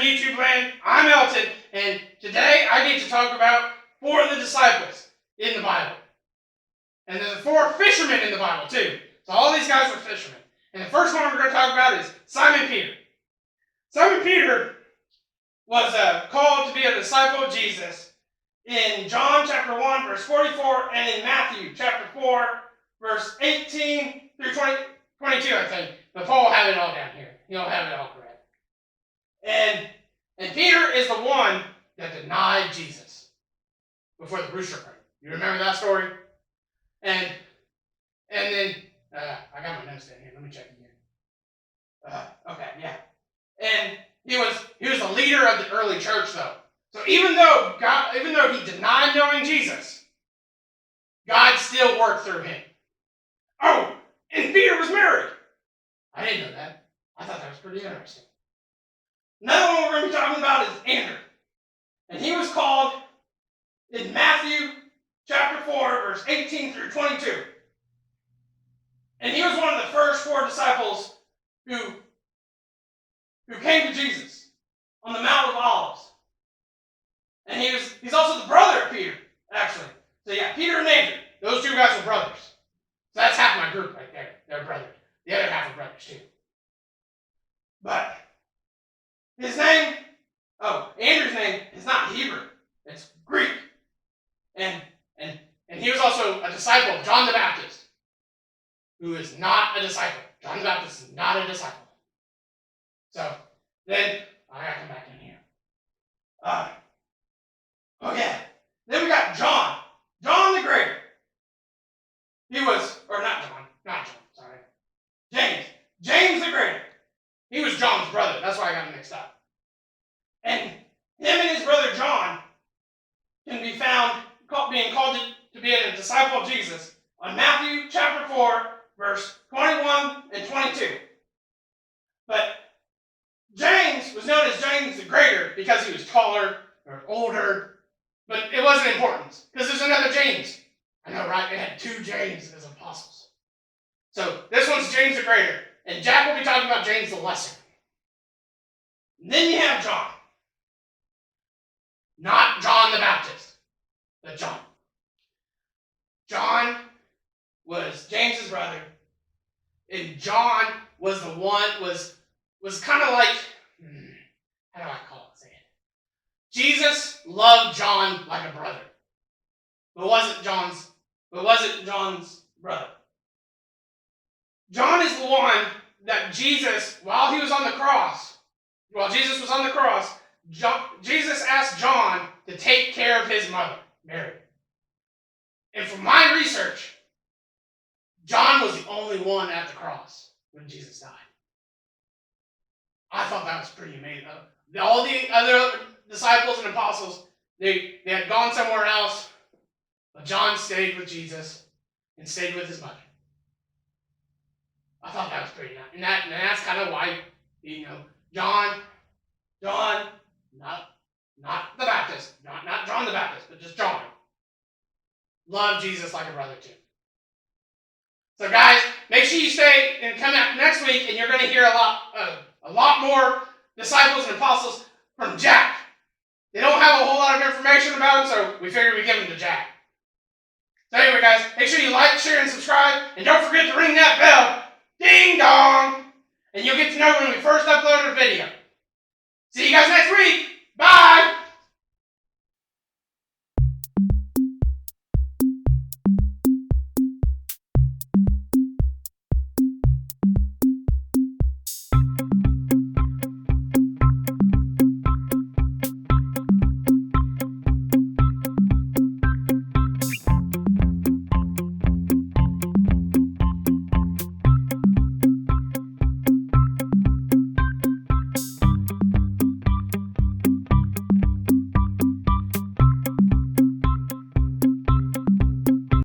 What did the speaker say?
in YouTube land. I'm Elton, and today I get to talk about 4 of the disciples in the Bible. And there's 4 fishermen in the Bible too. So all these guys were fishermen. And the first one we're going to talk about is Simon Peter. Simon Peter was called to be a disciple of Jesus in John chapter 1, verse 44, and in Matthew chapter 4, verse 18 through 22, I think. But Paul will have it all down here. He'll have it all correct. And Peter is the one that denied Jesus before the rooster crowed. You remember that story? And then I got my notes down here. Let me check again. Okay, yeah. And he was the leader of the early church, though. So even though he denied knowing Jesus, God still worked through him. Oh, and Peter was married. I didn't know that. I thought that was pretty interesting. Another one we're going to be talking about is Andrew. And he was called in Matthew chapter 4, verse 18 through 22. And he was one of the first 4 disciples who came to Jesus on the Mount of Olives. And he's also the brother of Peter, actually. So yeah, Peter and Andrew, those 2 guys were brothers. So that's half my group right there. They're brothers. The other half are brothers too. But his name, Andrew's name is not Hebrew. It's Greek. And he was also a disciple of John the Baptist, who is not a disciple. John the Baptist is not a disciple. So then I gotta come back in here. Okay. Then we got John. John the Greater. James the Greater. He was John's brother. That's why I got him mixed up. And him and his brother John can be found being called to be a disciple of Jesus on Matthew chapter 4, verse 21 and 22. But James was known as James the Greater because he was taller or older, but it wasn't important because there's another James. I know, right? They had 2 James as apostles. So this one's James the Greater, and Jack will be talking about James the Lesser. And then you have John. Not John the Baptist, but John. John was James's brother, and John was the one, was kind of like, how do I say it? Jesus loved John like a brother, but wasn't John's brother. John is the one that Jesus, while Jesus was on the cross, Jesus asked John to take care of his mother, Mary. And from my research, John was the only one at the cross when Jesus died. I thought that was pretty amazing. All the other disciples and apostles, they had gone somewhere else, but John stayed with Jesus and stayed with his mother. I thought that was pretty nice. And that's kind of why, John, not the Baptist, not John the Baptist, but just John, loved Jesus like a brother too. So guys, make sure you stay and come out next week, and you're going to hear a lot more disciples and apostles from Jack. They don't have a whole lot of information about him, so we figured we'd give them to Jack. So anyway, guys, make sure you like, share, and subscribe, and don't forget to ring that bell. Ding dong! And you'll get to know when we first upload a video. See you guys next week!